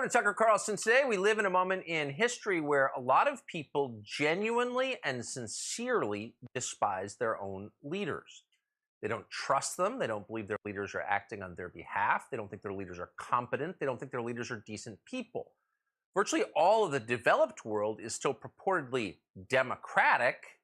to Tucker Carlson. Today, we live in a moment in history where a lot of people genuinely and sincerely despise their own leaders. They don't trust them. They don't believe their leaders are acting on their behalf. They don't think their leaders are competent. They don't think their leaders are decent people. Virtually all of the developed world is still purportedly democratic,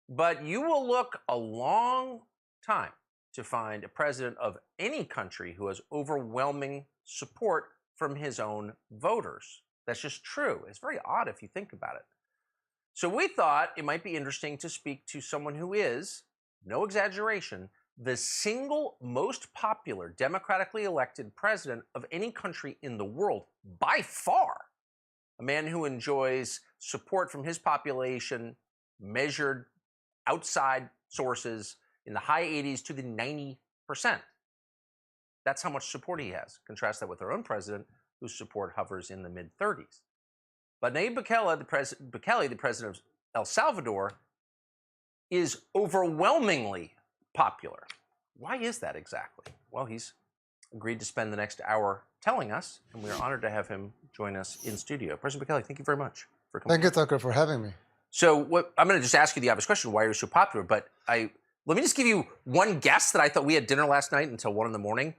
but you will look a long time to find a president of any country who has overwhelming support from his own voters. That's just true. It's very odd if you think about it. So we thought it might be interesting to speak to someone who is, no exaggeration, the single most popular democratically elected president of any country in the world by far. A man who enjoys support from his population measured outside sources in the high 80s to the 90%. That's how much support he has. Contrast that with our own president, whose support hovers in the mid-30s. But Nayib Bukele, the president of El Salvador, is overwhelmingly popular. Why is that exactly? Well, he's agreed to spend the next hour telling us, and we are honored to have him join us in studio. President Bukele, thank you very much for coming. Thank you, Tucker, for having me. So I'm going to just ask you the obvious question, why are you so popular? But let me just give you one guess that I thought we had dinner last night until 1 in the morning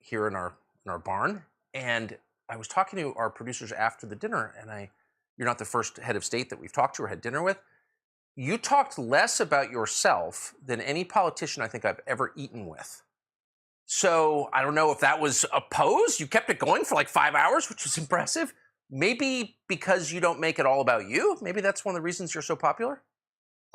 here in our barn. And I was talking to our producers after the dinner, and you're not the first head of state that we've talked to or had dinner with. You talked less about yourself than any politician I think I've ever eaten with. So I don't know if that was a pose. You kept it going for like 5 hours, which was impressive. Maybe because you don't make it all about you. Maybe that's one of the reasons you're so popular.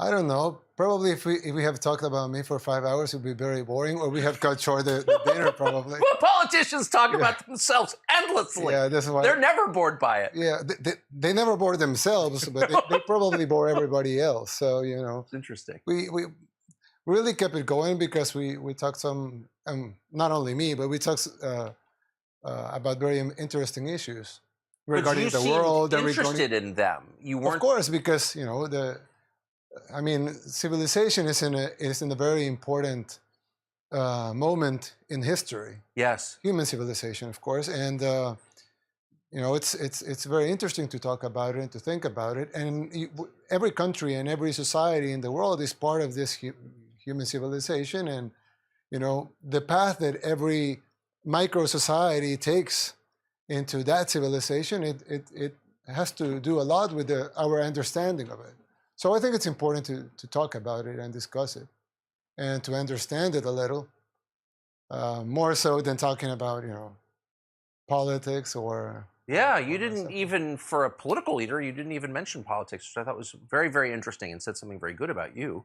I don't know. Probably if we have talked about me for 5 hours, it would be very boring, or we have cut short the dinner probably. Well, politicians talk about themselves endlessly. Yeah, that's why. They're never bored by it. Yeah, they never bore themselves, but they probably bore everybody else. So, you know. It's interesting. We really kept it going because we talked some, not only me, but we talked about very interesting issues regarding the world. But you seemed interested in them. You weren't. Of course, because, you know, civilization is in a very important moment in history. Yes. Human civilization, of course, and you know, it's very interesting to talk about it and to think about it. And every country and every society in the world is part of this human civilization, and you know, the path that every micro society takes into that civilization, it has to do a lot with our understanding of it. So I think it's important to talk about it and discuss it and to understand it a little, more so than talking about, you know, politics or... Yeah, you didn't even, for a political leader, you didn't even mention politics, which I thought was very, very interesting and said something very good about you.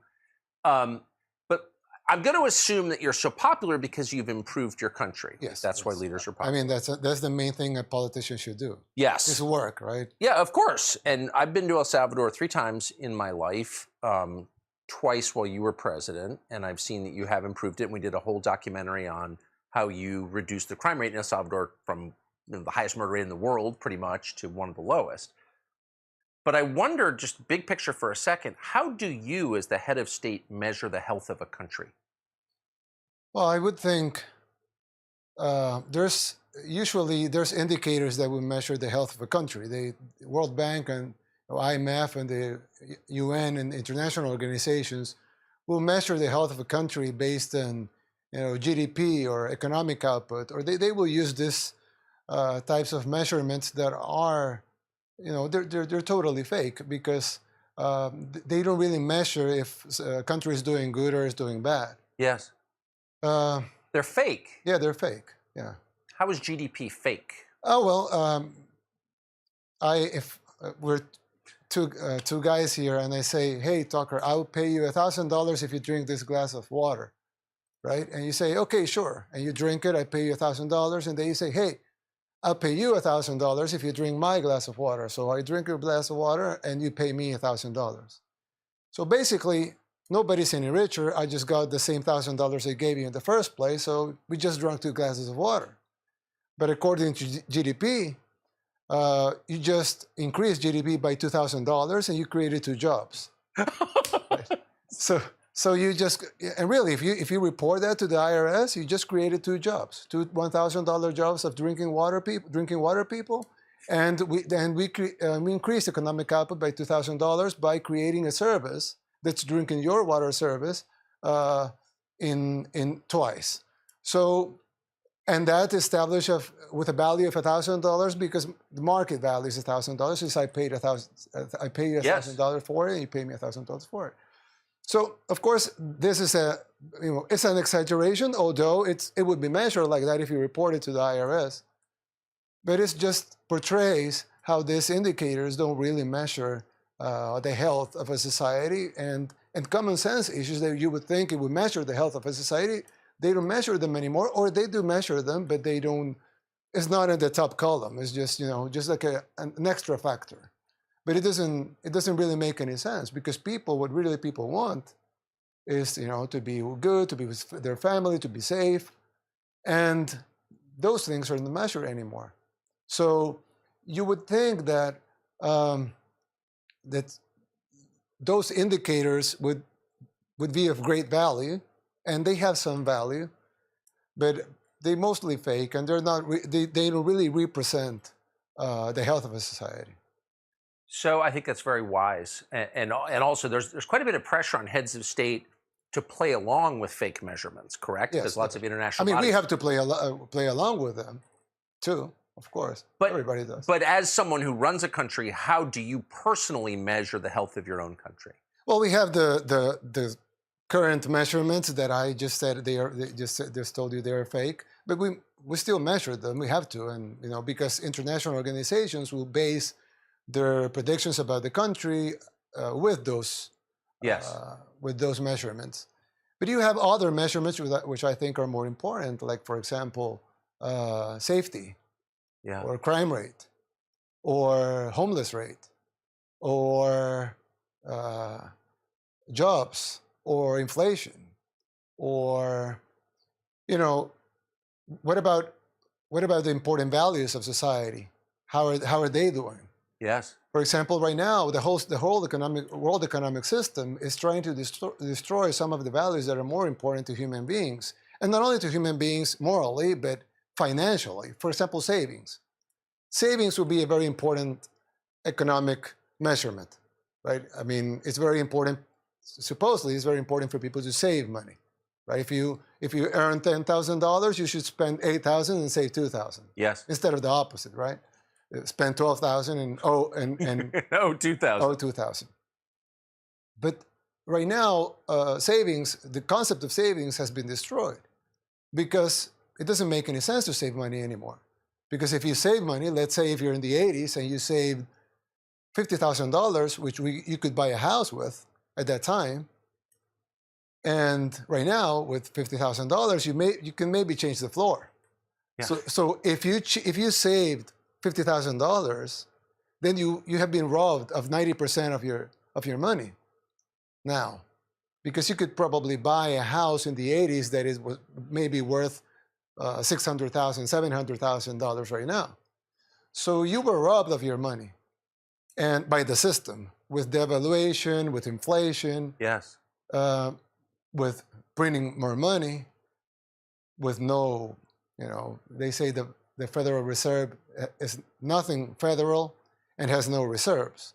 But I'm going to assume that you're so popular because you've improved your country. Yes. That's why leaders are popular. I mean, that's the main thing a politician should do. Yes. It's work, right? Yeah, of course. And I've been to El Salvador 3 times in my life, twice while you were president, and I've seen that you have improved it. And we did a whole documentary on how you reduced the crime rate in El Salvador from the highest murder rate in the world, pretty much, to one of the lowest. But I wonder, just big picture for a second, how do you, as the head of state, measure the health of a country? Well, I would think there's indicators that will measure the health of a country. The World Bank and IMF and the UN and international organizations will measure the health of a country based on, you know, GDP or economic output, or they will use this types of measurements that are, you know, they're totally fake because they don't really measure if a country is doing good or is doing bad. Yes. They're fake. Yeah, they're fake. Yeah. How is GDP fake? Oh well, if we're two guys here, and I say, "Hey, Tucker, I'll pay you $1,000 if you drink this glass of water," right? And you say, "Okay, sure," and you drink it. I pay you $1,000, and then you say, "Hey, I'll pay you $1,000 if you drink my glass of water." So I drink your glass of water, and you pay me $1,000. So basically, nobody's any richer. I just got the same $1,000 I gave you in the first place, so we just drank 2 glasses of water. But according to GDP, you just increased GDP by $2,000 and you created 2 jobs. Right? So So you just, and really, if you report that to the IRS, you just created two jobs, two $1,000 jobs of drinking water people, and we increased economic output by $2,000 by creating a service that's drinking your water service in twice. So, and that established with a value of $1,000 because the market value is $1,000. Since I paid I pay you $1,000 for it, and you pay me $1,000 for it. So of course, this is it's an exaggeration, although it would be measured like that if you report it to the IRS. But it just portrays how these indicators don't really measure the health of a society, and common sense issues that you would think it would measure the health of a society, they don't measure them anymore, or they do measure them, but they don't. It's not in the top column. It's just just like an extra factor. But it doesn't really make any sense, because what really people want is to be good, to be with their family, to be safe, and those things aren't measured anymore. So you would think that that those indicators would be of great value, and they have some value, but they're mostly fake, and they don't really represent the health of a society. So I think that's very wise, and also there's quite a bit of pressure on heads of state to play along with fake measurements, correct? Yes, There's lots of international. I mean, bodies. we have to play along with them, too. Of course, everybody does. But as someone who runs a country, how do you personally measure the health of your own country? Well, we have the current measurements that I just said they just told you they're fake, but we still measure them. We have to, and because international organizations will base their predictions about the country with those measurements. But you have other measurements which I think are more important, like, for example, safety, or crime rate, or homeless rate, or jobs, or inflation, or what about the important values of society? How are they doing? Yes. For example, right now, the whole world economic system is trying to destroy some of the values that are more important to human beings, and not only to human beings morally, but financially. For example, savings. Savings will be a very important economic measurement, right? I mean, it's very important. Supposedly, it's very important for people to save money, right? If you earn $10,000, you should spend $8,000 and save $2,000. Yes. Instead of the opposite, right? Spend $12,000 and $2,000. But right now, savings, the concept of savings has been destroyed, because it doesn't make any sense to save money anymore. Because if you save money, let's say if you're in the 80s and you saved $50,000, which you could buy a house with at that time, and right now with $50,000, you can maybe change the floor. Yeah. So if you saved $50,000, then you have been robbed of 90% of your money now, because you could probably buy a house in the 80s that was maybe worth $600,000, $700,000 right now. So you were robbed of your money, and by the system, with devaluation, with inflation, yes, with printing more money, with no, they say the Federal Reserve is nothing federal and has no reserves,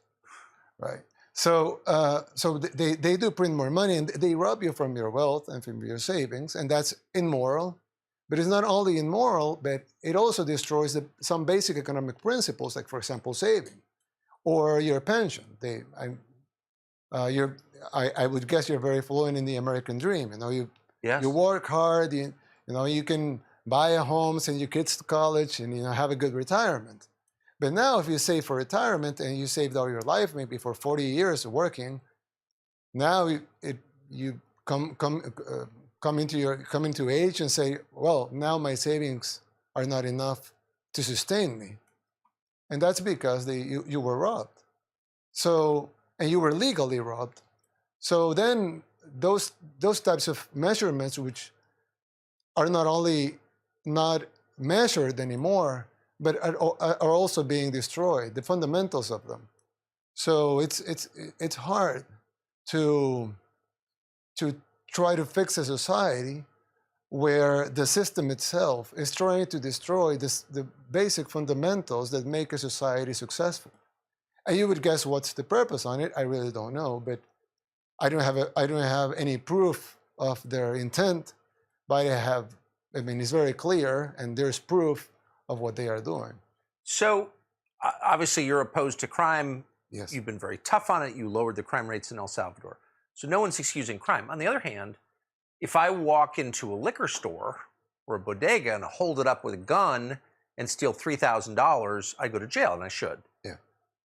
right? So they do print more money, and they rob you from your wealth and from your savings, and that's immoral. But it's not only immoral, but it also destroys some basic economic principles, like, for example, saving, or your pension. I would guess you're very fluent in the American dream. Yes. You work hard. You can buy a home, send your kids to college, and have a good retirement. But now, if you save for retirement and you saved all your life, maybe for 40 years working, now you come into age and say, well, now my savings are not enough to sustain me, and that's because you were robbed. So, and you were legally robbed. So then those types of measurements, which are not only not measured anymore, but are also being destroyed, the fundamentals of them. So it's hard to to try to fix a society where the system itself is trying to destroy the basic fundamentals that make a society successful. And you would guess what's the purpose on it. I really don't know, but I don't have any proof of their intent, but I mean, it's very clear, and there's proof of what they are doing. So obviously you're opposed to crime. Yes. You've been very tough on it. You lowered the crime rates in El Salvador. So no one's excusing crime. On the other hand, if I walk into a liquor store or a bodega and hold it up with a gun and steal $3,000, I go to jail, and I should. Yeah.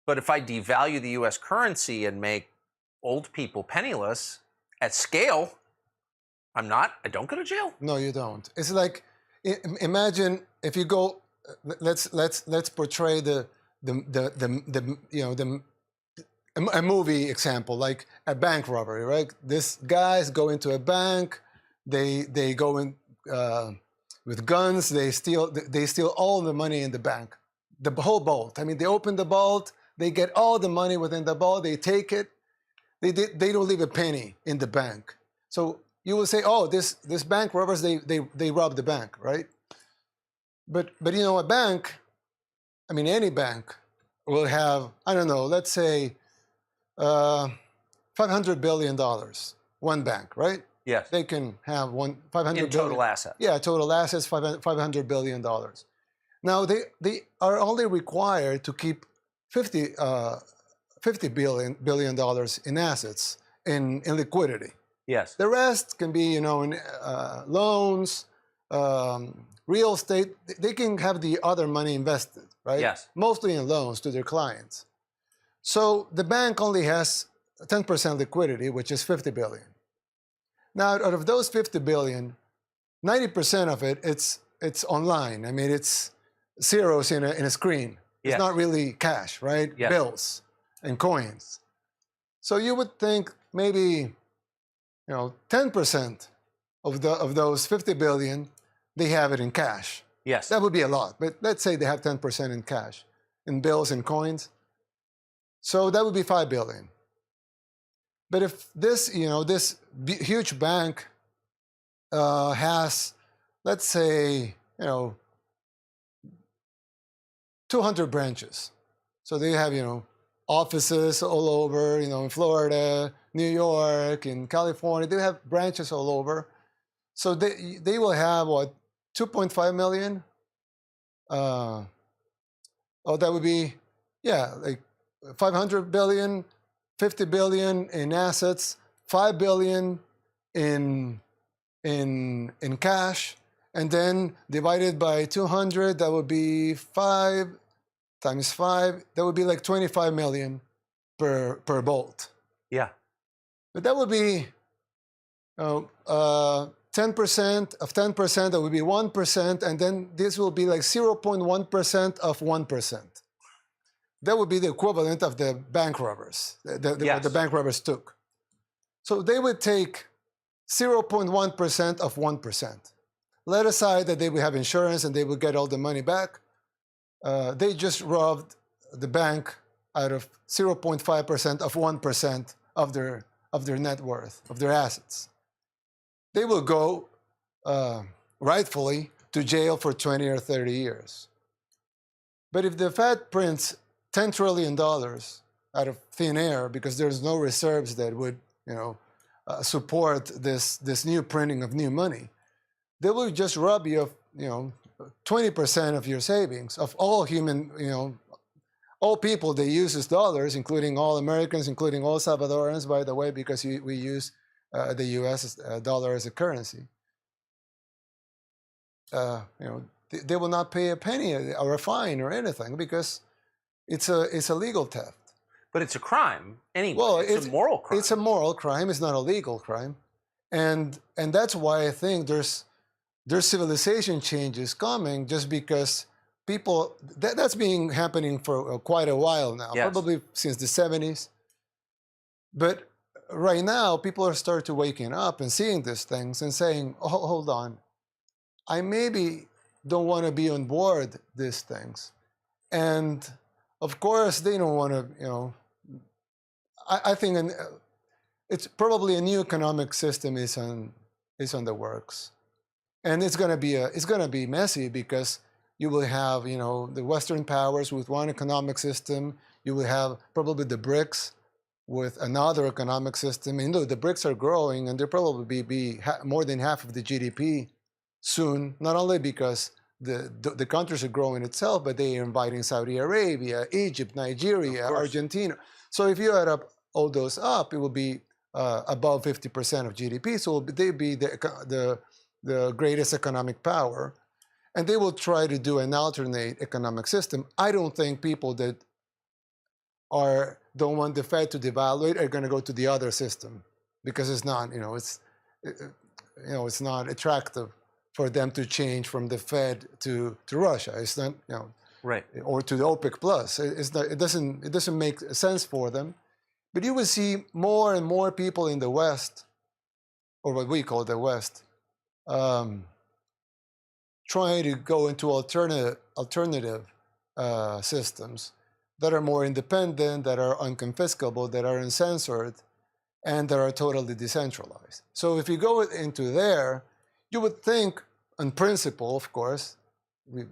But if I devalue the U.S. currency and make old people penniless at scale, I don't go to jail. No, you don't. It's like, imagine if you go. Let's portray a movie example, like a bank robbery, right? These guys go into a bank, they go in with guns, they steal all the money in the bank, the whole vault. I mean, they open the vault, they get all the money within the vault, they take it, they don't leave a penny in the bank. So you will say, oh, this bank robbers, they robbed the bank, right? But you know, a bank, I mean, any bank will have, I don't know, let's say $500 billion, one bank, right? Yes. They can have $500 billion. Total assets. Yeah, total assets, $500 billion. Now, they are only required to keep $50 billion in assets, in liquidity. Yes. The rest can be, you know, in loans, real estate. They can have the other money invested, right? Yes. Mostly in loans to their clients. So the bank only has 10% liquidity, which is $50 billion. Now, out of those $50 billion, 90% of it, it's online. I mean, it's zeros in a screen. Yes. It's not really cash, right? Yes. Bills and coins. So you would think maybe, 10% of those 50 billion, they have it in cash. Yes. That would be a lot, but let's say they have 10% in cash, in bills and coins. So that would be 5 billion. But if this, this huge bank has, let's say, 200 branches. So they have, offices all over, in Florida, New York, in California. They have branches all over. So they will have, 2.5 million? That would be, like 500 billion, 50 billion in assets, 5 billion in cash, and then divided by 200, that would be 5 times 5, that would be like 25 million per bolt. Yeah. But that would be 10% of 10%, that would be 1%, and then this will be like 0.1% of 1%. That would be the equivalent of the bank robbers, what the bank robbers took. So they would take 0.1% of 1%. Let aside that they would have insurance and they would get all the money back. They just robbed the bank out of 0.5% of 1% of their net worth, of their assets. They will go, rightfully, to jail for 20 or 30 years. But if the Fed prints $10 trillion out of thin air because there's no reserves that would, support this new printing of new money, they will just rob you of, 20% of your savings, of all human, all people they use as dollars, including all Americans, including all Salvadorans, by the way, because we use the U.S. Dollar as a currency. They will not pay a penny or a fine or anything because it's a legal theft. But it's a crime anyway. Well, it's a moral crime. It's a moral crime. It's not a legal crime, and that's why I think there's civilization changes coming, just because people that's been happening for quite a while now, yes. Probably since the 70s. But right now, people are starting to waking up and seeing these things and saying, "Oh, hold on, I maybe don't want to be on board these things," and of course they don't want to, I think it's probably a new economic system is on the works, and it's going to be messy because you will have, you know, the Western powers with one economic system. You will have probably the BRICS with another economic system. And look, the BRICS are growing, and they'll probably be more than half of the GDP soon. Not only because the countries are growing itself, but they are inviting Saudi Arabia, Egypt, Nigeria, Argentina. So if you add up all those up, it will be above 50% of GDP. So they'd be the greatest economic power, and they will try to do an alternate economic system. I don't think people that don't want the Fed to devaluate are going to go to the other system, because it's not, it's not attractive for them to change from the Fed to Russia. It's not, right, or to the OPEC plus. It doesn't make sense for them. But you will see more and more people in the West, or what we call the West, trying to go into alternative systems that are more independent, that are unconfiscable, that are uncensored, and that are totally decentralized. So if you go into there, you would think, in principle, of course, we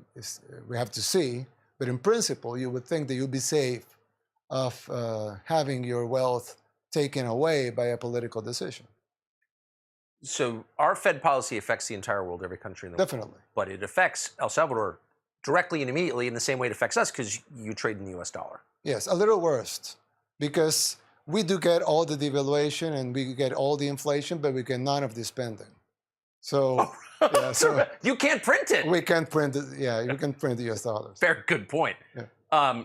have to see, but in principle, you would think that you'd be safe of having your wealth taken away by a political decision. So our Fed policy affects the entire world, every country in the world. Definitely. But it affects El Salvador directly and immediately in the same way it affects us, because you trade in the US dollar. Yes, a little worse, because we do get all the devaluation and we get all the inflation, but we get none of the spending. So, yeah, so you can't print it. We can't print it. Yeah, you can print the US dollars. Fair, good point. Yeah.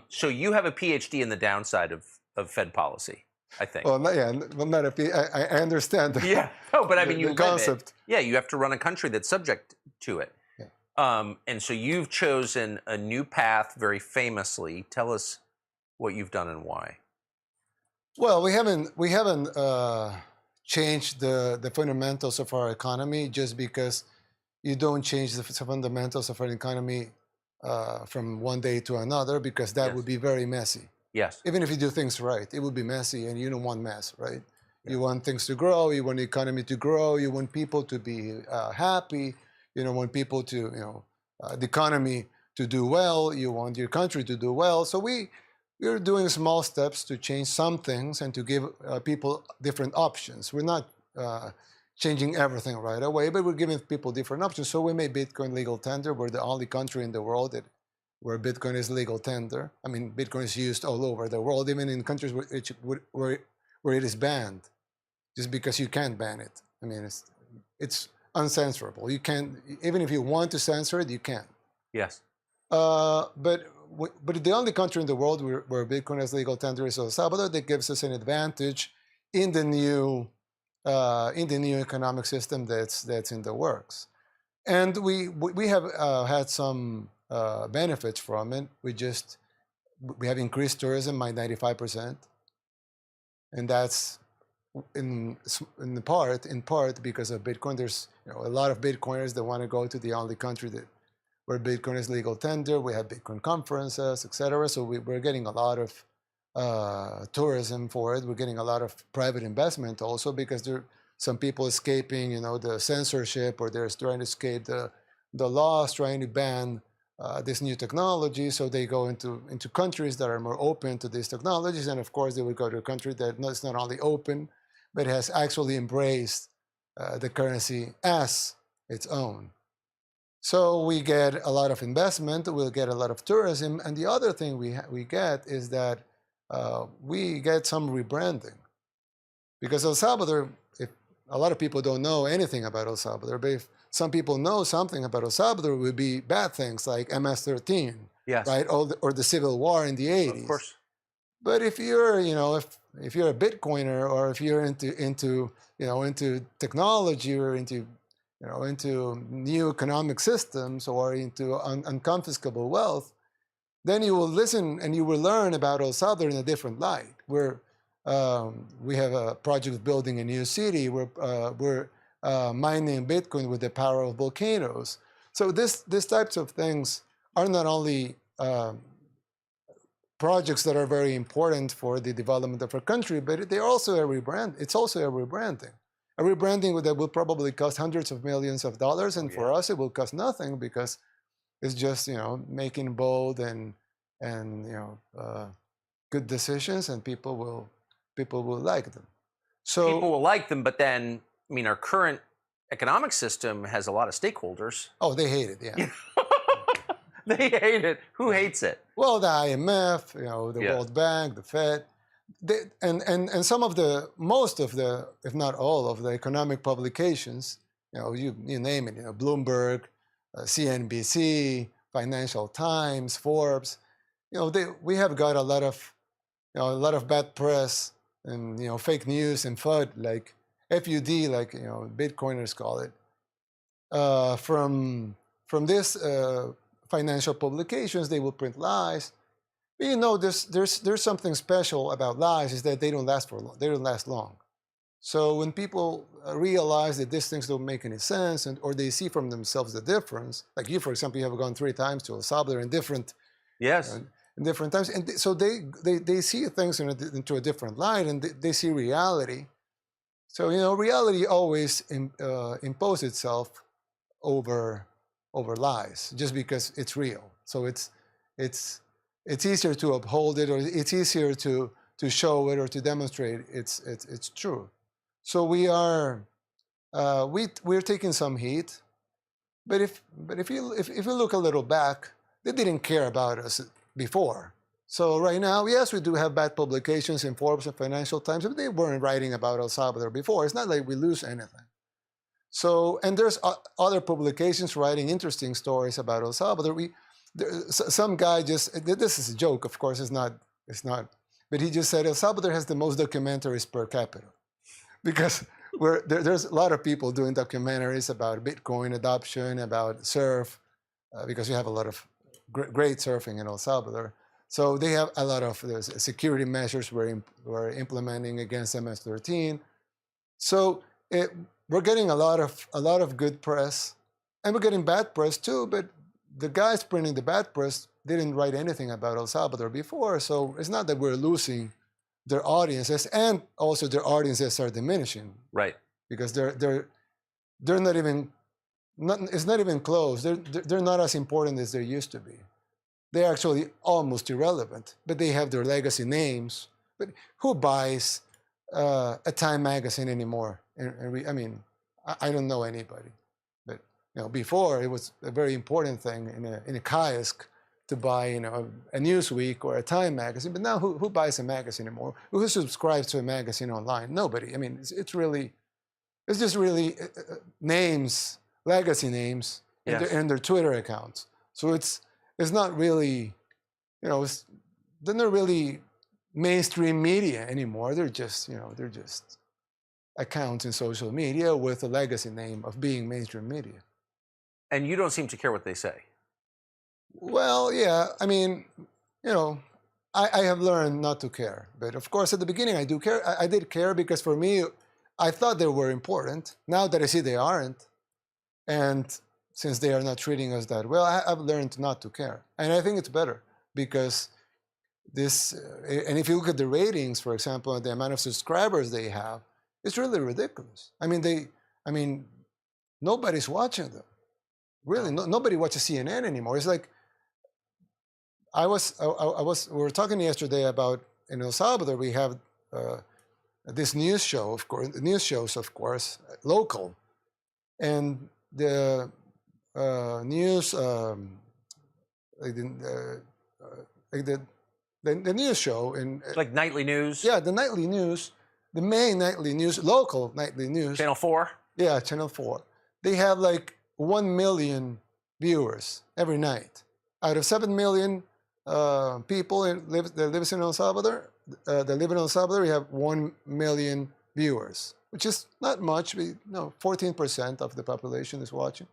So you have a PhD in the downside of Fed policy, I think. Well, not a PhD. I understand. Yeah. No, but I mean, you the concept. Yeah, you have to run a country that's subject to it. Yeah. And so you've chosen a new path very famously. Tell us what you've done and why. Well, we haven't changed the fundamentals of our economy just because you don't change the fundamentals of an economy from one day to another, because that would be very messy. Yes. Even if you do things right, it would be messy, and you don't want mess, right? Yeah. You want things to grow. You want the economy to grow. You want people to be happy. You don't want people to, the economy to do well. You want your country to do well. So we're doing small steps to change some things and to give people different options. We're not changing everything right away, but we're giving people different options. So we made Bitcoin legal tender. We're the only country in the world where Bitcoin is legal tender. I mean, Bitcoin is used all over the world, even in countries where it is banned, just because you can't ban it. I mean, it's uncensorable. You can't, even if you want to censor it, you can't. Yes. But the only country in the world where Bitcoin is legal tender is El Salvador. That gives us an advantage in the new economic system that's in the works, and we have had some benefits from it. We have increased tourism by 95%, and that's in part because of Bitcoin. There's a lot of Bitcoiners that want to go to the only country where Bitcoin is legal tender. We have Bitcoin conferences, etc. So we're getting a lot of tourism for it. We're getting a lot of private investment also, because there are some people escaping, the censorship, or they're trying to escape the laws, trying to ban this new technology. So they go into countries that are more open to these technologies, and of course they will go to a country that is not only open, but has actually embraced the currency as its own. So we get a lot of investment, we'll get a lot of tourism, and the other thing we get is that we get some rebranding. Because El Salvador, if a lot of people don't know anything about El Salvador, but if some people know something about El Salvador, it would be bad things like MS-13, yes, right, or the Civil War in the 80s. Of course. But if you're, if you're a Bitcoiner, or if you're into technology, or into new economic systems, or into unconfiscable wealth, then you will listen and you will learn about El Salvador in a different light. We have a project of building a new city. We're mining Bitcoin with the power of volcanoes. So these types of things are not only projects that are very important for the development of our country, but they're also a rebrand. It's also a rebranding. A rebranding that will probably cost hundreds of millions of dollars, and for us it will cost nothing because it's just making bold and good decisions, and people will like them. So people will like them, but then I mean, our current economic system has a lot of stakeholders. Oh, they hate it, yeah. They hate it. Who hates it? Well, the IMF, the World Bank, the Fed, and some of most of the, if not all of the economic publications, you name it, Bloomberg, CNBC, Financial Times, Forbes, we have got a lot of bad press and fake news and FUD, like FUD, like Bitcoiners call it, from this financial publications. They will print lies. But there's something special about lies, is that they don't last long. So when people realize that these things don't make any sense, or they see from themselves the difference, like you, for example, you have gone 3 times to El Salvador in different in different times, and so they see things into a different light, and they see reality. So reality always imposes itself over lies, just because it's real. So it's easier to uphold it, or it's easier to show it or to demonstrate it's true. So we're taking some heat, but if you look a little back, they didn't care about us before. So right now, yes, we do have bad publications in Forbes and Financial Times, but they weren't writing about El Salvador before. It's not like we lose anything. So, and there's other publications writing interesting stories about El Salvador. Some guy just, this is a joke, of course, it's not, but he just said El Salvador has the most documentaries per capita, because there's a lot of people doing documentaries about Bitcoin adoption, about surf, because we have a lot of great surfing in El Salvador. So they have a lot of security measures we're implementing against MS-13. So we're getting a lot of good press, and we're getting bad press too. But the guys printing the bad press didn't write anything about El Salvador before, so it's not that we're losing their audiences, and also their audiences are diminishing. Right. Because they're not even. It's not even close. They're not as important as they used to be. They're actually almost irrelevant, but they have their legacy names. But who buys a Time magazine anymore? I mean, I don't know anybody. But before it was a very important thing in a kiosk to buy a Newsweek or a Time magazine. But now who buys a magazine anymore? Who subscribes to a magazine online? Nobody. I mean, it's just really names. Legacy names, yes, and their Twitter accounts. So it's not really, they're not really mainstream media anymore. They're just accounts in social media with a legacy name of being mainstream media. And you don't seem to care what they say. Well, yeah. I mean, I have learned not to care. But of course, at the beginning, I do care. I did care because for me, I thought they were important. Now that I see they aren't, and since they are not treating us that well, I've learned not to care. And I think it's better because this, and if you look at the ratings, for example, and the amount of subscribers they have, it's really ridiculous. I mean, nobody's watching them. Really, nobody watches CNN anymore. It's like, we were talking yesterday about in El Salvador, we have this news show, of course, news shows, of course, local. And the news, the news show, and like nightly news. Yeah, the nightly news, the main nightly news, local nightly news. Channel 4. Yeah, Channel 4. They have like 1 million viewers every night. Out of 7 million people that live in El Salvador, we have 1 million viewers, which is not much. 14% of the population is watching.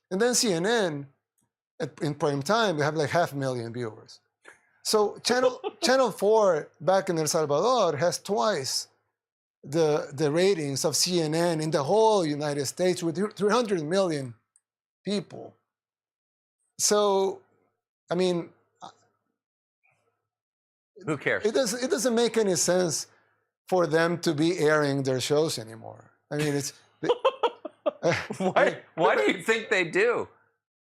And then CNN, in prime time, we have like 500,000 viewers. So Channel 4 back in El Salvador has twice the ratings of CNN in the whole United States, with 300 million people. So, I mean, Who cares? It doesn't make any sense for them to be airing their shows anymore. I mean, it's why do you think they do?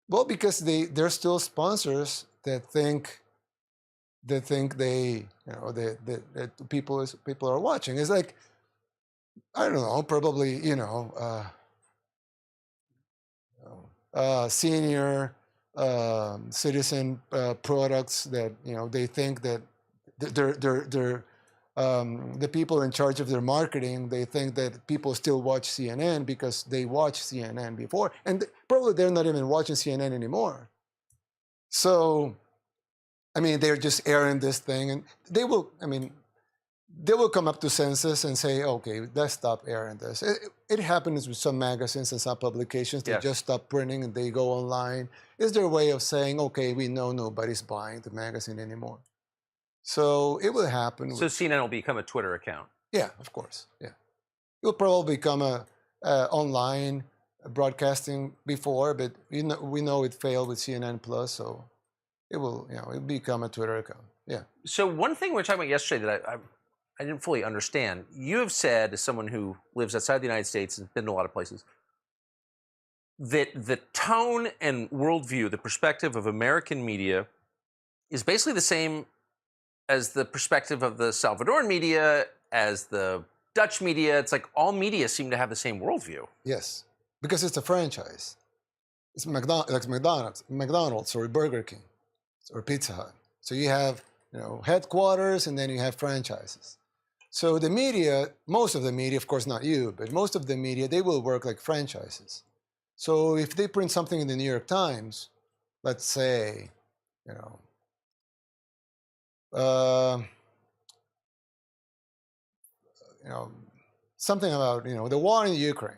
well, because they're still sponsors that think they that people are watching. It's like, I don't know, probably senior citizen products that they think that they're the people in charge of their marketing. They think that people still watch CNN because they watched CNN before, and probably they're not even watching CNN anymore. So, I mean, they're just airing this thing, and they will come up to senses and say, okay, let's stop airing this. It happens with some magazines and some publications. They just stop printing and they go online. It's their way of saying, okay, we know nobody's buying the magazine anymore. So it will happen. So CNN will become a Twitter account. Yeah, of course. Yeah, it will probably become a online broadcasting before, but we know it failed with CNN Plus, so it will it'll become a Twitter account. Yeah. So one thing we were talking about yesterday that I didn't fully understand. You have said, as someone who lives outside the United States and has been to a lot of places, that the tone and worldview, the perspective of American media, is basically the same as the perspective of the Salvadoran media, as the Dutch media. It's like all media seem to have the same worldview. Yes, because it's a franchise. It's like McDonald's or Burger King or Pizza Hut. So you have headquarters and then you have franchises. So the media, most of the media, of course not you, but most of the media, they will work like franchises. So if they print something in the New York Times, let's say, something about the war in Ukraine.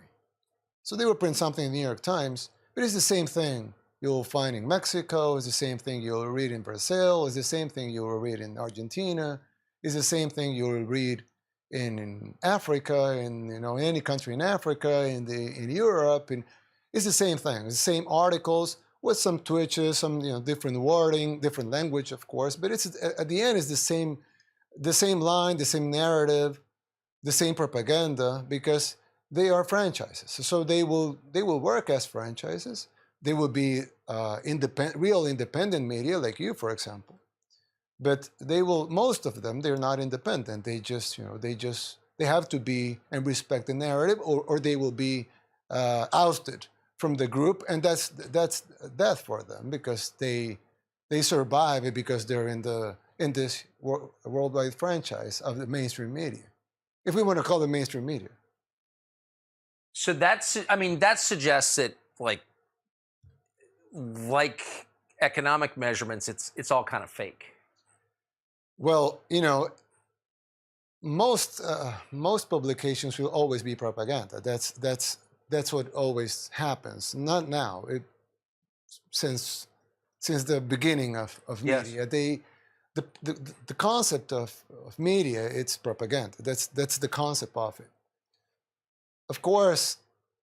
So they will print something in the New York Times, but it's the same thing you'll find in Mexico. It's the same thing you'll read in Brazil. It's the same thing you'll read in Argentina. It's the same thing you'll read in Africa, in any country in Africa, in Europe, and it's the same thing. It's the same articles with some twitches, some different wording, different language, of course. But it's at the end, it's the same line, the same narrative, the same propaganda, because they are franchises. So they will work as franchises. They will be real independent media, like you, for example. But most of them, they're not independent. They just, they have to be and respect the narrative, or they will be ousted from the group, and that's death for them, because they survive because they're in this worldwide franchise of the mainstream media, if we want to call it mainstream media. So that suggests that like economic measurements, it's all kind of fake. Well, most publications will always be propaganda. That's what always happens. Not now. Since the beginning of media, yes. The concept of media, it's propaganda. That's the concept of it. Of course,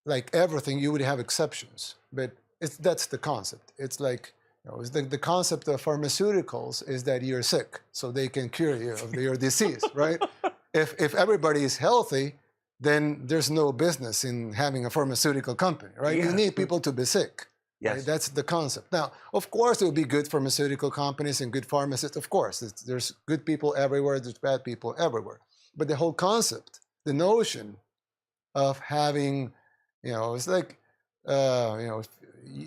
like everything, you would have exceptions, but that's the concept. It's like the concept of pharmaceuticals is that you're sick, so they can cure you of your disease, right? If everybody is healthy, then there's no business in having a pharmaceutical company, right? Yeah. You need people to be sick. Yes. Right? That's the concept. Now, of course, there will be good pharmaceutical companies and good pharmacists. Of course, there's good people everywhere. There's bad people everywhere. But the whole concept, the notion of having, it's like,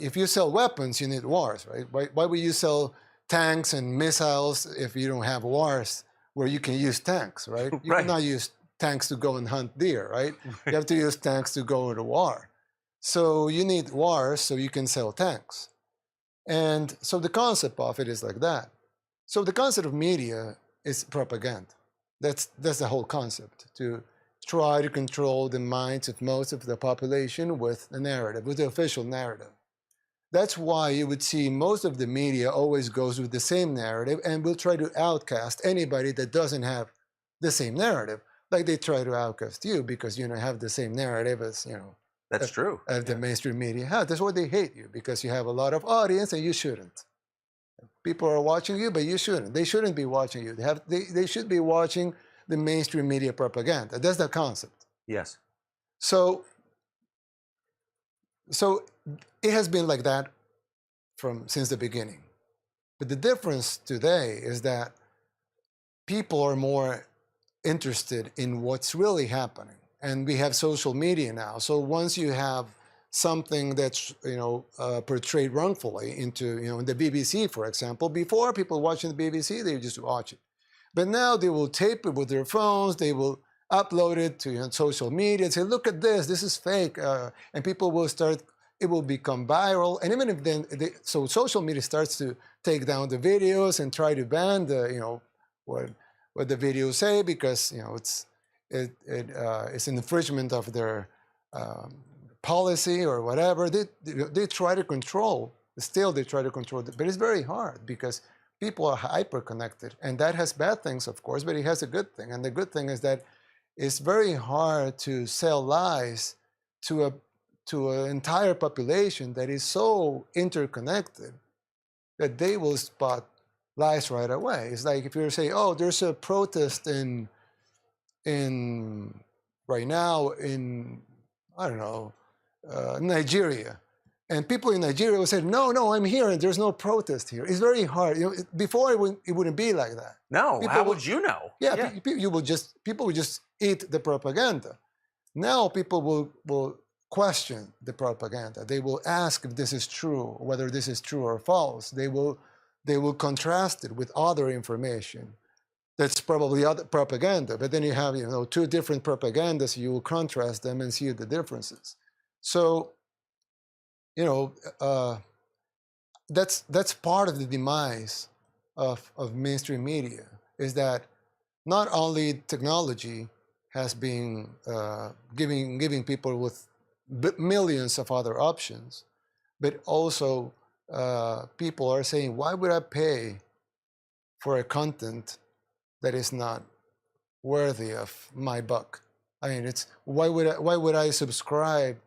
if you sell weapons, you need wars, right? Why would you sell tanks and missiles if you don't have wars where you can use tanks, right? You Right. cannot use tanks to go and hunt deer, right? You have to use tanks to go to war. So you need wars so you can sell tanks. And so the concept of it is like that. So the concept of media is propaganda. That's the whole concept, to try to control the minds of most of the population with the narrative, with the official narrative. That's why you would see most of the media always goes with the same narrative and will try to outcast anybody that doesn't have the same narrative. Like they try to outcast you because you have the same narrative as That's true. As the mainstream media has. That's why they hate you, because you have a lot of audience and you shouldn't. people are watching you, but you shouldn't. They shouldn't be watching you. They should be watching the mainstream media propaganda. That's the concept. Yes. So it has been like that since the beginning. But the difference today is that people are more interested in what's really happening. And we have social media now. So once you have something that's portrayed wrongfully into in the BBC, for example, before people watching the BBC, they just watch it. But now they will tape it with their phones. They will upload it to social media and say, look at this is fake. And people will start, it will become viral. And even if so social media starts to take down the videos and try to ban what the videos say, because it's an infringement of their policy or whatever. They try to control. Still, they try to control it, but it's very hard because people are hyper connected, and that has bad things, of course, but it has a good thing. And the good thing is that it's very hard to sell lies to an entire population that is so interconnected that they will spot lies right away. It's like if you say, oh, there's a protest in right now in, I don't know, Nigeria. And people in Nigeria will say, no, I'm here and there's no protest here. It's very hard. Before it wouldn't be like that. No, how would you know? Yeah, people would just eat the propaganda. Now people will question the propaganda. They will ask if this is true, whether this is true or false. They will contrast it with other information. That's probably other propaganda. But then you have two different propagandas. You will contrast them and see the differences. So that's part of the demise of mainstream media, is that not only technology has been giving people with millions of other options, but also people are saying, why would I pay for a content that is not worthy of my buck? I mean, why would I subscribe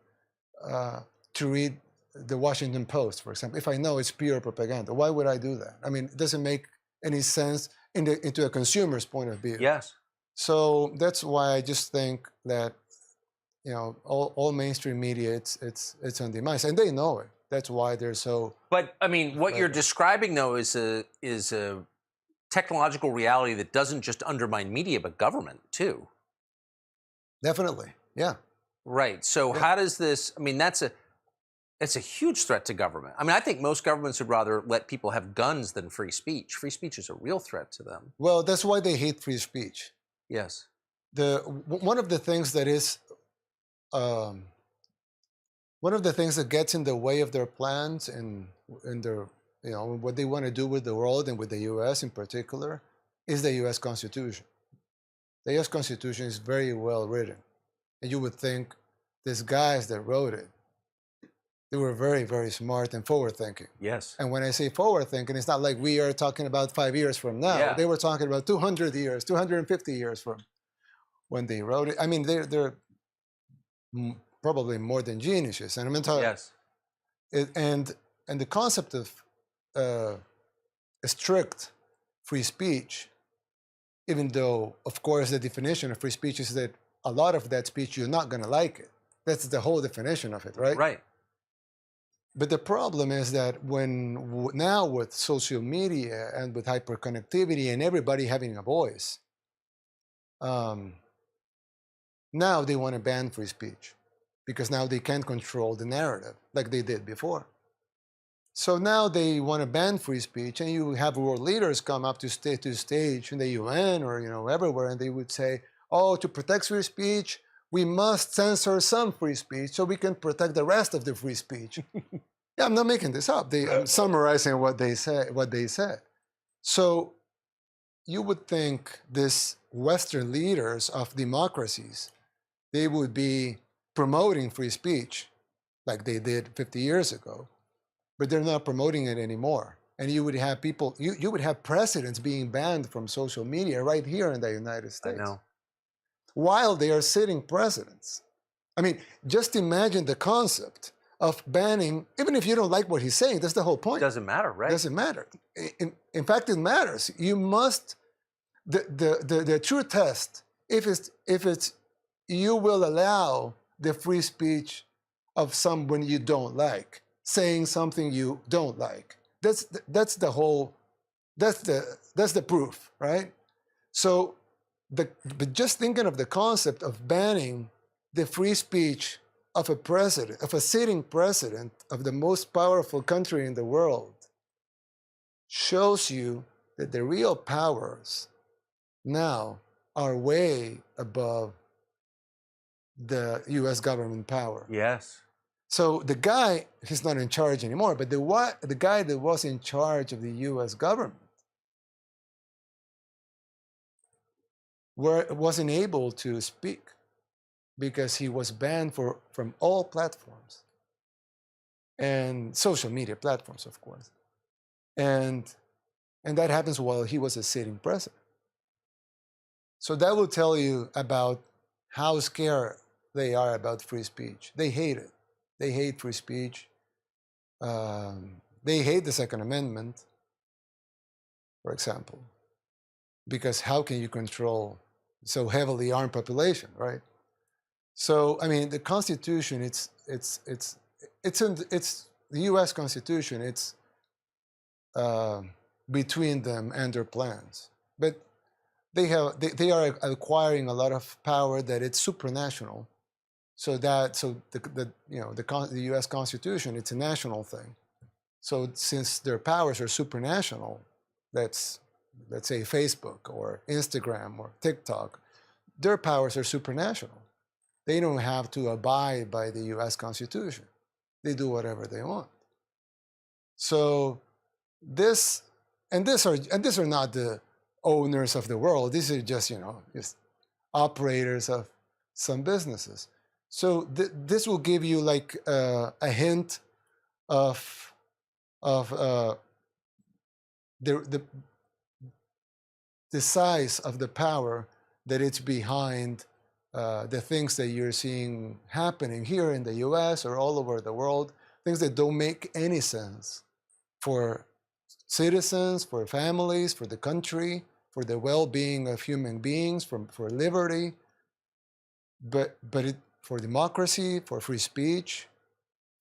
to read the Washington Post, for example, if I know it's pure propaganda? Why would I do that? I mean, it doesn't make any sense into a consumer's point of view. Yes. So that's why I just think that all mainstream media, it's on demise, and they know it. That's why they're so. But I mean, what you're describing though is a technological reality that doesn't just undermine media, but government too. Definitely, yeah. Right. So how does this? I mean, it's a huge threat to government. I mean, I think most governments would rather let people have guns than free speech. Free speech is a real threat to them. Well, that's why they hate free speech. Yes. One of the things that is, one of the things that gets in the way of their plans and their, what they want to do with the world and with the U.S. in particular, is the U.S. Constitution. The U.S. Constitution is very well written, and you would think these guys that wrote it, they were very, very smart and forward-thinking. Yes. And when I say forward-thinking, it's not like we are talking about 5 years from now. Yeah. They were talking about 200 years, 250 years from when they wrote it. I mean, they're probably more than geniuses. And I'm talking. Yes. And the concept of strict free speech, even though, of course, the definition of free speech is that a lot of that speech you're not going to like it. That's the whole definition of it, right? Right. But the problem is that now with social media and with hyperconnectivity and everybody having a voice, now they want to ban free speech because now they can't control the narrative like they did before. So now they want to ban free speech, and you have world leaders come up to stage in the UN or everywhere, and they would say, oh, to protect free speech, we must censor some free speech so we can protect the rest of the free speech. Yeah, I'm not making this up. I'm summarizing what they said. So you would think these Western leaders of democracies, they would be promoting free speech like they did 50 years ago, but they're not promoting it anymore. And you would have people, you would have presidents being banned from social media right here in the United States. I know. While they are sitting presidents. I mean, just imagine the concept of banning, even if you don't like what he's saying, that's the whole point. Doesn't matter, right? Doesn't matter. In fact, it matters. You must, the true test, if it's you will allow the free speech of someone you don't like, saying something you don't like. That's the whole, that's the proof, right? So, but just thinking of the concept of banning the free speech of a president, of a sitting president of the most powerful country in the world, shows you that the real powers now are way above the U.S. government power. Yes. So the guy, he's not in charge anymore, but the guy that was in charge of the U.S. government wasn't able to speak because he was banned from all platforms and social media platforms, of course. And that happens while he was a sitting president. So that will tell you about how scared they are about free speech. They hate it. They hate free speech. They hate the Second Amendment, for example, because how can you control so heavily armed population, right? So I mean, the Constitution, it's the U.S. Constitution. It's between them and their plans, but they are acquiring a lot of power that it's supranational. So the U.S. Constitution, it's a national thing. So since their powers are supranational, let's say Facebook or Instagram or TikTok, their powers are supranational. They don't have to abide by the U.S. Constitution. They do whatever they want. So these are not the owners of the world. These are just operators of some businesses. So this will give you like a hint of the size of the power that it's behind the things that you're seeing happening here in the U.S. or all over the world, things that don't make any sense for citizens, for families, for the country, for the well-being of human beings, for liberty, but for democracy, for free speech,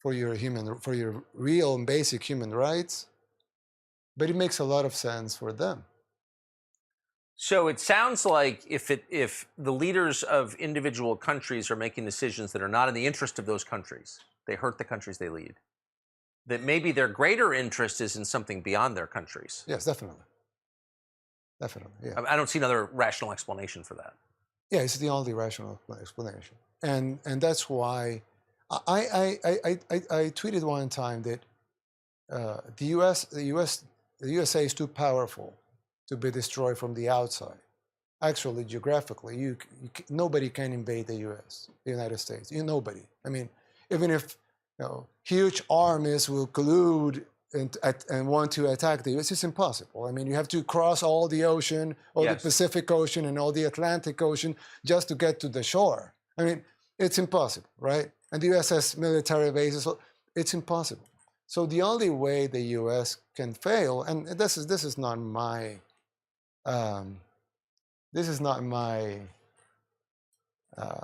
for your real and basic human rights. But it makes a lot of sense for them. So it sounds like if the leaders of individual countries are making decisions that are not in the interest of those countries, they hurt the countries they lead, that maybe their greater interest is in something beyond their countries. Yes, definitely. Definitely, yeah. I don't see another rational explanation for that. Yeah, it's the only rational explanation. And that's why I tweeted one time that the USA is too powerful to be destroyed from the outside. Actually, geographically, nobody can invade the United States. Nobody. I mean, even if huge armies will collude and want to attack the U.S., it's impossible. I mean, you have to cross all the ocean, all the Pacific Ocean and all the Atlantic Ocean just to get to the shore. I mean, it's impossible, right? And the U.S. has military bases, so it's impossible. So the only way the U.S. can fail, and this is not my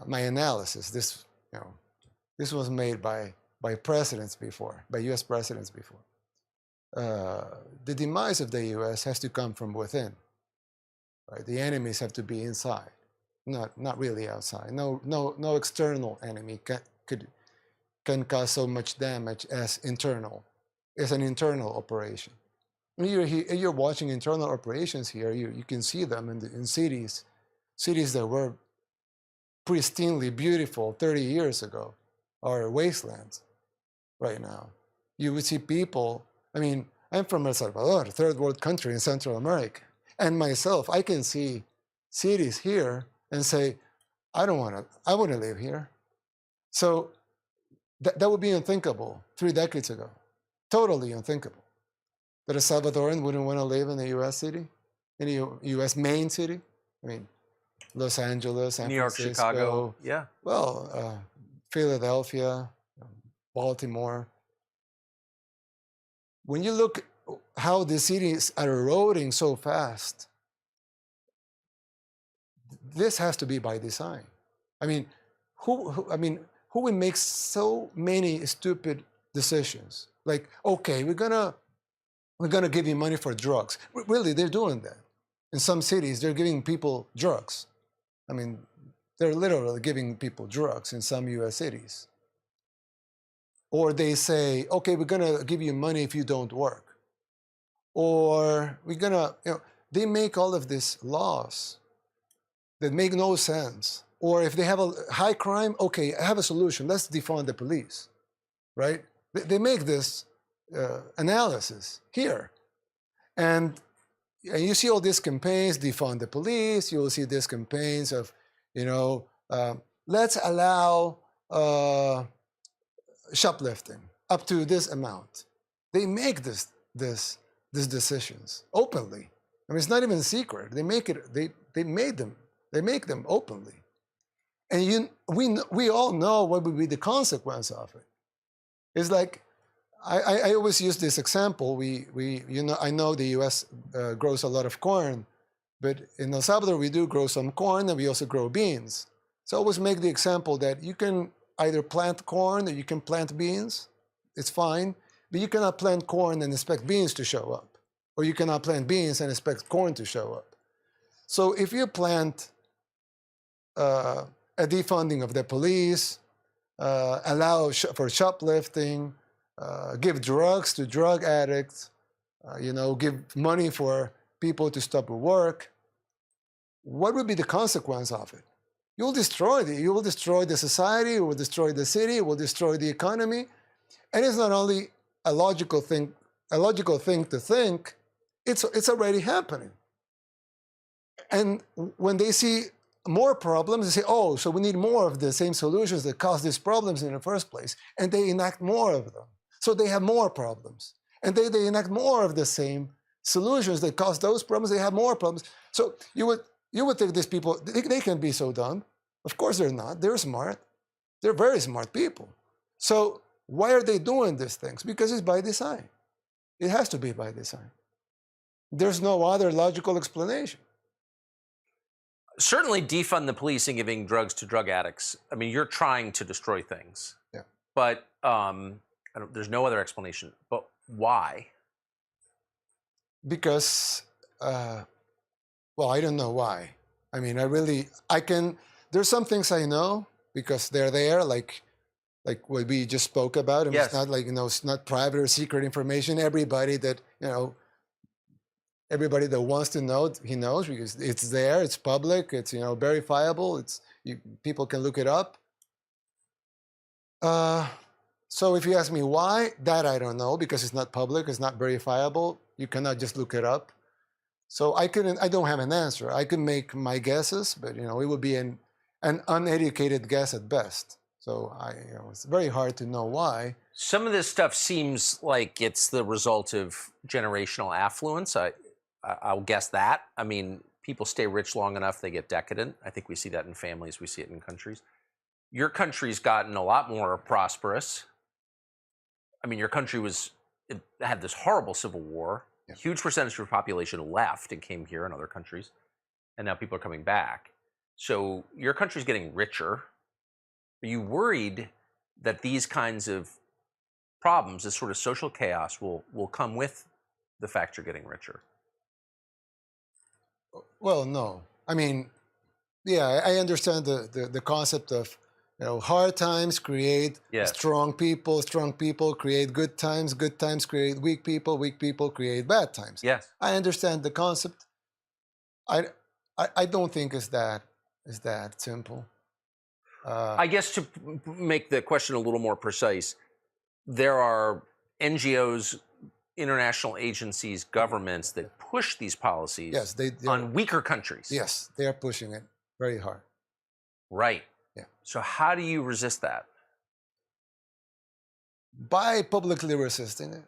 my analysis. This was made by presidents before, by U.S. presidents before. The demise of the U.S. has to come from within. Right? The enemies have to be inside, not really outside. No external enemy can cause so much damage as internal. It's an internal operation. You're watching internal operations here. You can see them in cities that were pristinely beautiful 30 years ago are wastelands right now. You would see people. I mean, I'm from El Salvador, a third world country in Central America, and myself, I can see cities here and say, I want to live here. So that would be unthinkable 3 decades ago. Totally unthinkable. That a Salvadoran wouldn't want to live in a U.S. city, in a U.S. main city. I mean, Los Angeles, San New York, Francisco, Chicago, yeah. Well, Philadelphia, Baltimore. When you look how the cities are eroding so fast, this has to be by design. I mean, who would make so many stupid decisions? Like, okay, we're gonna give you money for drugs. Really, they're doing that. In some cities, they're giving people drugs. I mean, they're literally giving people drugs in some U.S. cities. Or they say, okay, we're gonna give you money if you don't work. Or we're gonna, they make all of these laws that make no sense. Or if they have a high crime, okay, I have a solution. Let's defund the police, right? They make this analysis here. And you see all these campaigns, defund the police. You will see these campaigns of, let's allow shoplifting up to this amount. They make these decisions openly. I mean, it's not even a secret. They make it. They make them openly, and we all know what would be the consequence of it. It's like I always use this example. I know the U.S. Grows a lot of corn, but in El Salvador we do grow some corn, and we also grow beans. So I always make the example that you can either plant corn or you can plant beans. It's fine, but you cannot plant corn and expect beans to show up, or you cannot plant beans and expect corn to show up. So if you plant a defunding of the police, allow for shoplifting, give drugs to drug addicts, give money for people to stop work, what would be the consequence of it? You will destroy the society, you will destroy the city, you will destroy the economy. And it's not only a logical thing to think, it's already happening. And when they see more problems, they say, oh, so we need more of the same solutions that cause these problems in the first place. And they enact more of them. So they have more problems. And they enact more of the same solutions that cause those problems. They have more problems. So you would think these people, they can be so dumb. Of course they're not. They're smart. They're very smart people. So why are they doing these things? Because it's by design. It has to be by design. There's no other logical explanation. Certainly defund the police and giving drugs to drug addicts. I mean, you're trying to destroy things. Yeah. But there's no other explanation. But why? Because, well, I don't know why. I mean, there's some things I know because they're there, like what we just spoke about. I mean, yes. It's not like, it's not private or secret information. Everybody that wants to know, he knows, because it's there, it's public, it's verifiable, people can look it up. So if you ask me why, that I don't know, because it's not public, it's not verifiable. You cannot just look it up. So I don't have an answer. I can make my guesses, but it would be an uneducated guess at best. So it's very hard to know why. Some of this stuff seems like it's the result of generational affluence. I'll guess that. I mean, people stay rich long enough, they get decadent. I think we see that in families, we see it in countries. Your country's gotten a lot more prosperous. I mean, your country had this horrible civil war. Yeah. A huge percentage of your population left and came here in other countries. And now people are coming back. So your country's getting richer. Are you worried that these kinds of problems, this sort of social chaos, will come with the fact you're getting richer? Well, no. I mean, yeah, I understand the concept of hard times create strong people create good times create weak people create bad times. Yes, I understand the concept. I don't think it's that simple. I guess to make the question a little more precise, there are NGOs, international agencies, governments that push these policies on weaker countries. Yes, they are pushing it very hard. Right. Yeah. So how do you resist that? By publicly resisting it.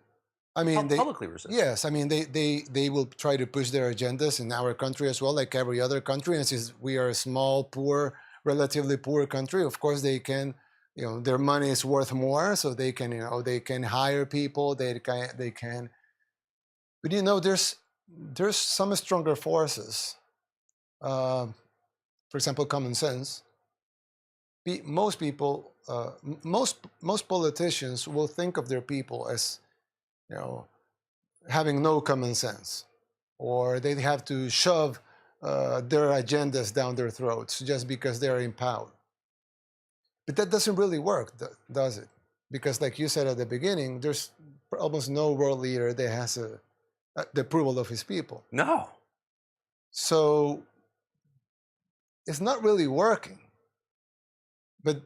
I mean, publicly resist. Yes, I mean they will try to push their agendas in our country as well, like every other country. And since we are a small, poor, relatively poor country, of course they can, their money is worth more, so they can, they can hire people, they can. But there's some stronger forces. For example, common sense. Most people, most politicians will think of their people as, having no common sense, or they have to shove their agendas down their throats just because they're in power. But that doesn't really work, does it? Because like you said at the beginning, there's almost no world leader that has the approval of his people. No. So it's not really working. But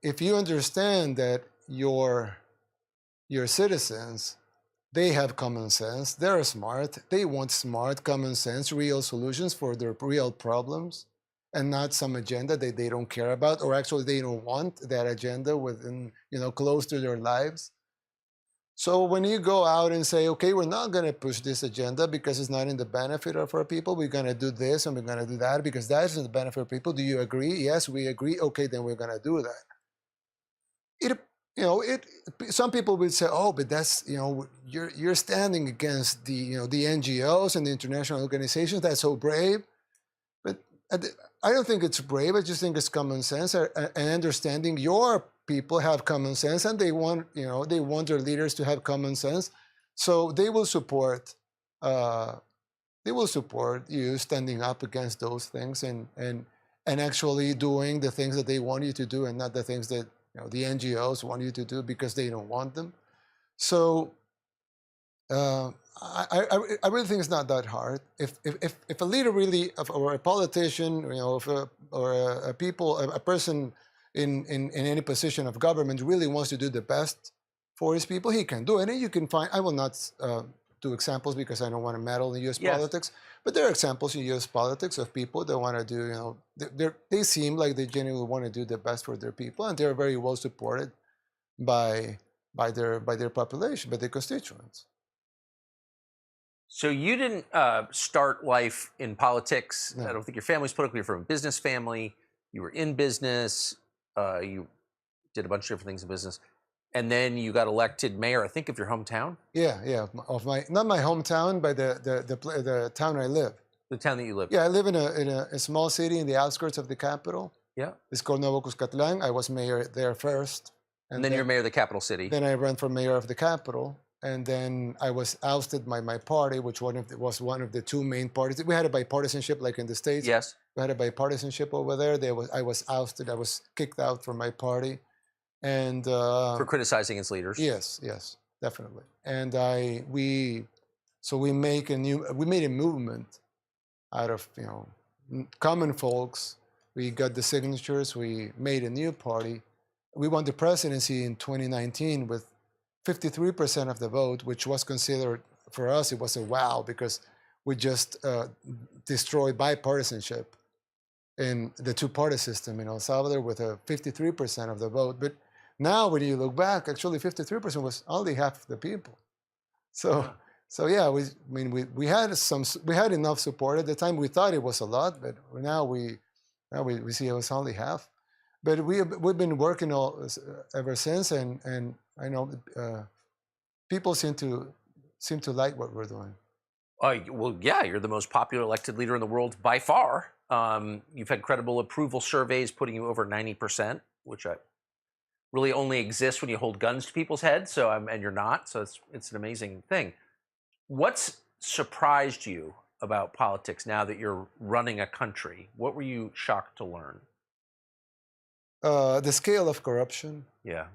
if you understand that your citizens, they have common sense, they're smart, they want smart, common sense, real solutions for their real problems, and not some agenda that they don't care about, or actually they don't want that agenda within, close to their lives. So when you go out and say, okay, we're not going to push this agenda because it's not in the benefit of our people, we're going to do this and we're going to do that because that is in the benefit of people. Do you agree? Yes, we agree. Okay, then we're going to do that. Some people would say, oh, but that's, you're standing against the NGOs and the international organizations. That's so brave. But I don't think it's brave. I just think it's common sense and understanding your people have common sense, and they want their leaders to have common sense, so they will support you standing up against those things and actually doing the things that they want you to do, and not the things that the NGOs want you to do because they don't want them. So I really think it's not that hard. If a leader really, or a politician, or a person in any position of government really wants to do the best for his people, he can do it. And you can find, I will not do examples because I don't want to meddle in U.S. politics, but there are examples in U.S. politics of people that want to do, they seem like they genuinely want to do the best for their people, and they're very well supported by their population, by their constituents. So you didn't start life in politics. No. I don't think your family's political. You're from a business family. You were in business. You did a bunch of different things in business. And then you got elected mayor, I think, of your hometown? Yeah, of not my hometown, but the town I live. The town that you live in? Yeah, I live in a small city in the outskirts of the capital. Yeah. It's called Nuevo Cuscatlán. I was mayor there first. And then you're mayor of the capital city. Then I ran for mayor of the capital. And then I was ousted by my party, which was one of the two main parties. We had a bipartisanship like in the States. Yes. We had a bipartisanship over there. I was ousted. I was kicked out from my party. And for criticizing its leaders. Yes, definitely. And we made a movement out of common folks. We got the signatures. We made a new party. We won the presidency in 2019 with 53% of the vote, which was considered, for us, it was a wow, because we just destroyed bipartisanship in the two-party system in El Salvador with a 53% of the vote. But now, when you look back, actually 53% was only half the people. So yeah, we had enough support at the time. We thought it was a lot, but now we see it was only half. But we've been working ever since, and I know people seem to like what we're doing. Well, yeah, you're the most popular elected leader in the world by far. You've had credible approval surveys putting you over 90%, which really only exists when you hold guns to people's heads. So and you're not. So it's an amazing thing. What's surprised you about politics now that you're running a country? What were you shocked to learn? The scale of corruption. Yeah.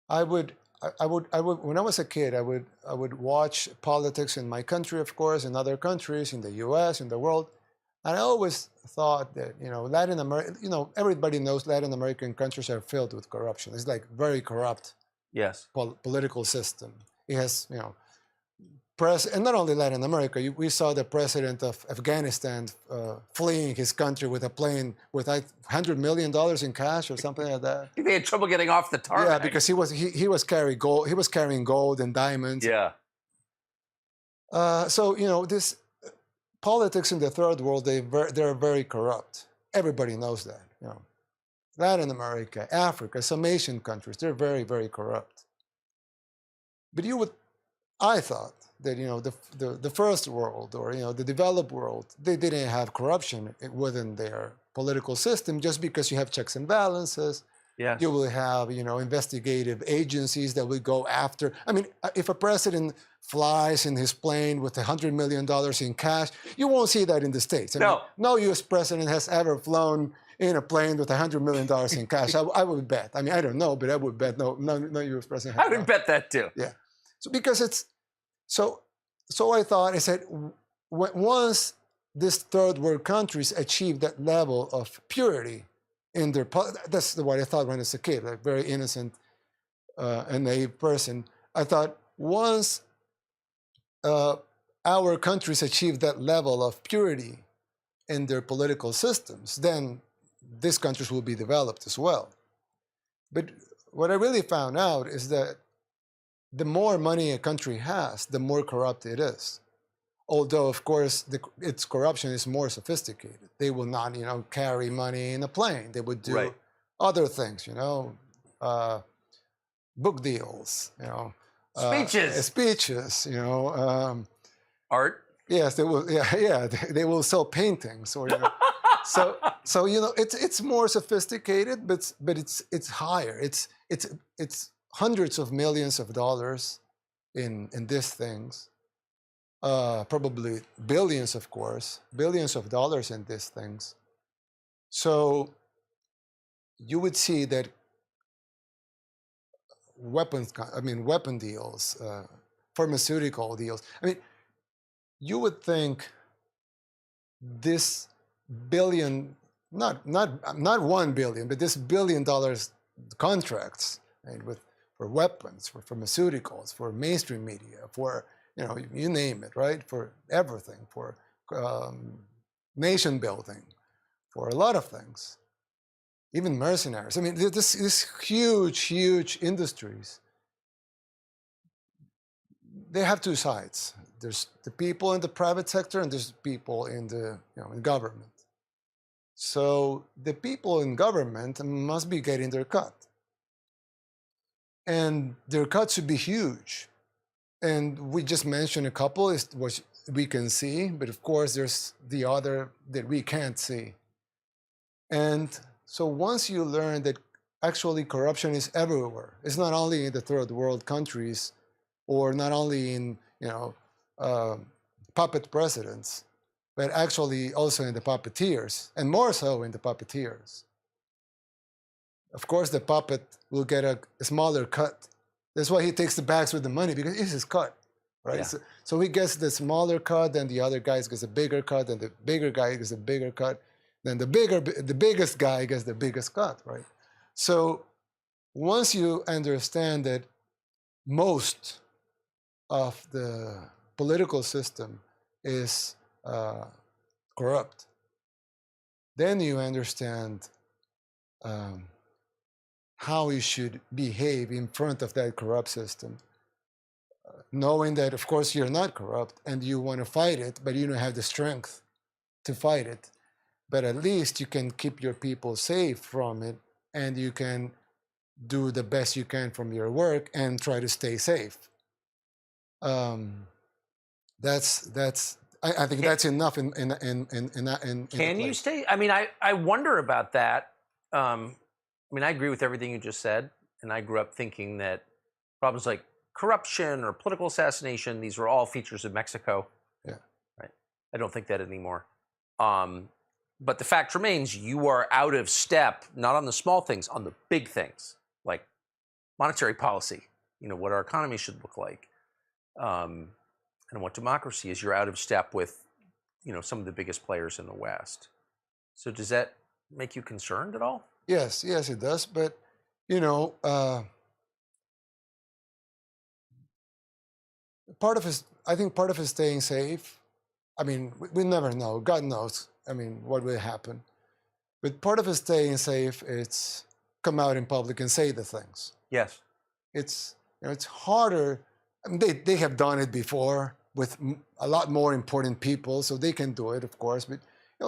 I would when I was a kid, I would watch politics in my country, of course, in other countries, in the U.S., in the world, and I always thought that Latin America, everybody knows Latin American countries are filled with corruption. It's like very corrupt. Yes. Political system. It has and not only Latin America. We saw the president of Afghanistan fleeing his country with a plane with $100 million in cash or something like that. They had trouble getting off the tarmac. Yeah, because he was carrying gold. He was carrying gold and diamonds. Yeah. So this politics in the third world, they're very corrupt. Everybody knows that. Latin America, Africa, some Asian countries, they're very, very corrupt. But I thought that, the first world, or, the developed world, they didn't have corruption within their political system, just because you have checks and balances. Yes. You will have, investigative agencies that will go after. I mean, if a president flies in his plane with $100 million in cash, you won't see that in the States. I mean, no U.S. president has ever flown in a plane with $100 million in cash. I would bet. I mean, I don't know, but I would bet no U.S. president. I would bet that too. Yeah. So because it's so I thought, I said, once these third world countries achieve that level of purity in their, that's what I thought when I was a kid, like very innocent and naive person. I thought once our countries achieve that level of purity in their political systems, then these countries will be developed as well. But what I really found out is that the more money a country has, the more corrupt it is. Although, of course, its corruption is more sophisticated. They will not, carry money in a plane. They would do other things, book deals, speeches, art. Yes, they will. Yeah, they will sell paintings, or so it's more sophisticated, but it's higher. It's hundreds of millions of dollars in these things. Probably billions, of course, billions of dollars in these things. So you would see that weapon deals, pharmaceutical deals. I mean, you would think this billion, not $1 billion, but this $1 billion contracts, right, for weapons, for pharmaceuticals, for mainstream media, for you name it, right? For everything, for nation building, for a lot of things, even mercenaries. I mean, this huge industries. They have two sides. There's the people in the private sector, and there's people in the in government. So the people in government must be getting their cut, and their cut should be huge. And we just mentioned a couple, is what we can see, but of course there's the other that we can't see. And so once you learn that actually corruption is everywhere, it's not only in the third world countries, or not only in puppet presidents, but actually also in the puppeteers, and more so in the puppeteers. Of course, the puppet will get a smaller cut. That's why he takes the bags with the money, because it's his cut, right? Yeah. So he gets the smaller cut, then the other guy gets a bigger cut, then the bigger guy gets a bigger cut, then the biggest guy gets the biggest cut, right? So once you understand that most of the political system is corrupt, then you understand how you should behave in front of that corrupt system, knowing that, of course, you're not corrupt and you want to fight it, but you don't have the strength to fight it. But at least you can keep your people safe from it, and you can do the best you can from your work and try to stay safe. I think that's enough in Can you stay? I mean, I wonder about that. I mean, I agree with everything you just said, and I grew up thinking that problems like corruption or political assassination, these were all features of Mexico. Yeah. Right. I don't think that anymore. But the fact remains, you are out of step, not on the small things, on the big things, like monetary policy, what our economy should look like, and what democracy is. You're out of step with, some of the biggest players in the West. So does that make you concerned at all? Yes, it does. But, I think part of it staying safe. I mean, we never know. God knows. I mean, what will happen. But part of it staying safe, it's come out in public and say the things. Yes. It's harder. I mean, they have done it before with a lot more important people, so they can do it, of course. But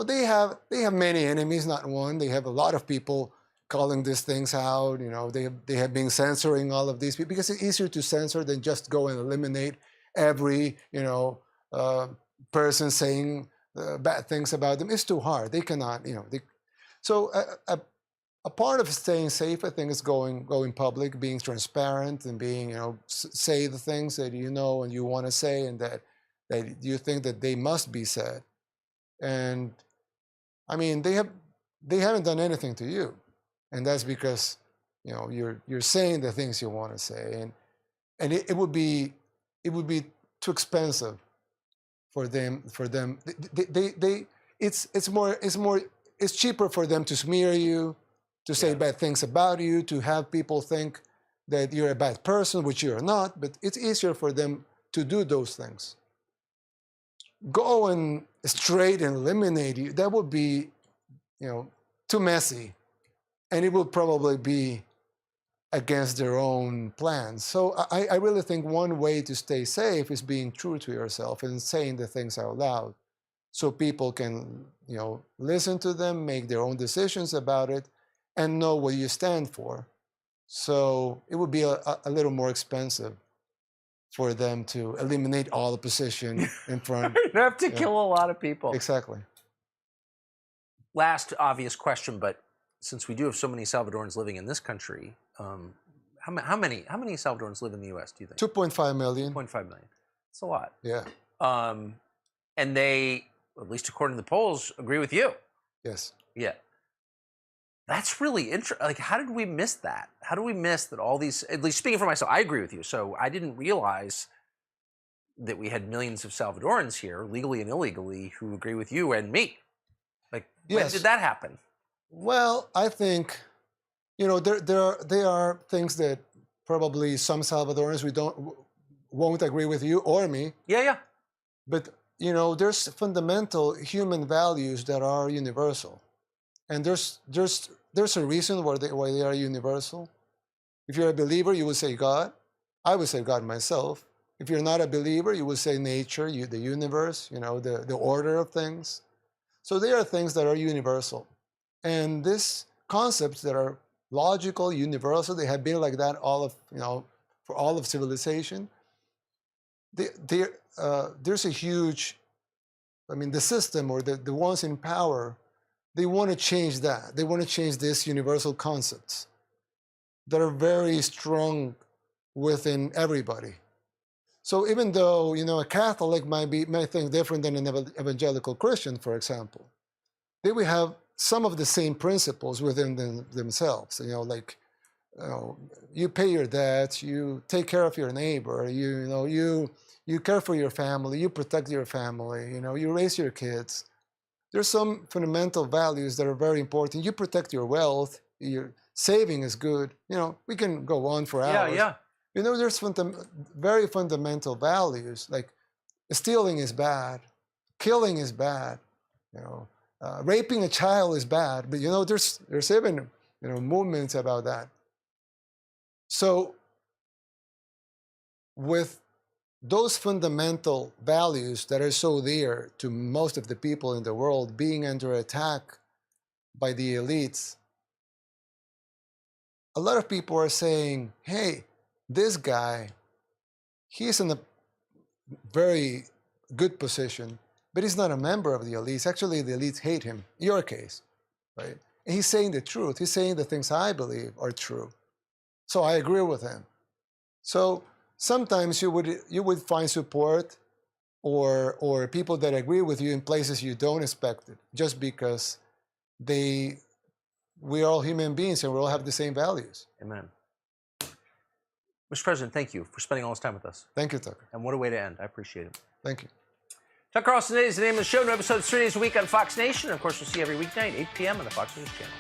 they have many enemies, not one. They have a lot of people calling these things out. They have been censoring all of these people because it's easier to censor than just go and eliminate every person saying bad things about them. It's too hard. They cannot. So a part of staying safe, I think, is going public, being transparent, and being say the things that and you want to say, and that you think that they must be said. And I mean, they haven't done anything to you, and that's because you're saying the things you want to say, and it would be too expensive for them. It's cheaper for them to smear you, to say bad things about you, to have people think that you're a bad person, which you're not. But it's easier for them to do those things. Go and straight and eliminate you. That would be too messy, and it would probably be against their own plans. So I really think one way to stay safe is being true to yourself and saying the things out loud, so people can listen to them, make their own decisions about it, and know what you stand for. So it would be a little more expensive for them to eliminate all opposition in front. You'd have to kill a lot of people. Exactly. Last obvious question, but since we do have so many Salvadorans living in this country, how many Salvadorans live in the U.S., do you think? 2.5 million. 2.5 million. It's a lot. Yeah. And they, at least according to the polls, agree with you. Yes. Yeah. That's really interesting. Like, how did we miss that? How do we miss that all these, at least speaking for myself, I agree with you. So I didn't realize that we had millions of Salvadorans here, legally and illegally, who agree with you and me. Like, when did that happen? Well, I think, there are things that probably some Salvadorans won't agree with you or me. Yeah. But, there's fundamental human values that are universal. And there's a reason why they are universal. If you're a believer, you would say God. I would say God myself. If you're not a believer, you would say nature, the universe, the order of things. So there are things that are universal. And these concepts that are logical, universal, they have been like that for all of civilization. There's a huge, the system or the ones in power, they want to change that. They want to change these universal concepts that are very strong within everybody. So even though, a Catholic might think different than an evangelical Christian, for example, they will have some of the same principles within themselves. You pay your debts, you take care of your neighbor, you care for your family, you protect your family, you raise your kids. There's some fundamental values that are very important. You protect your wealth, your saving is good. We can go on for hours. Yeah. There's very fundamental values, like stealing is bad, killing is bad, raping a child is bad. But there's even movements about that. So with those fundamental values that are so dear to most of the people in the world being under attack by the elites, a lot of people are saying, hey, this guy, he's in a very good position, but he's not a member of the elites. Actually, the elites hate him, in your case, right? And he's saying the truth. He's saying the things I believe are true. So I agree with him. So sometimes you would find support or people that agree with you in places you don't expect it, just because we're all human beings and we all have the same values. Amen. Mr. President, thank you for spending all this time with us. Thank you, Tucker. And what a way to end. I appreciate it. Thank you. Tucker Carlson is the name of the show. New episodes 3 days a week on Fox Nation. And of course, we'll see you every weeknight, 8 p.m. on the Fox News Channel.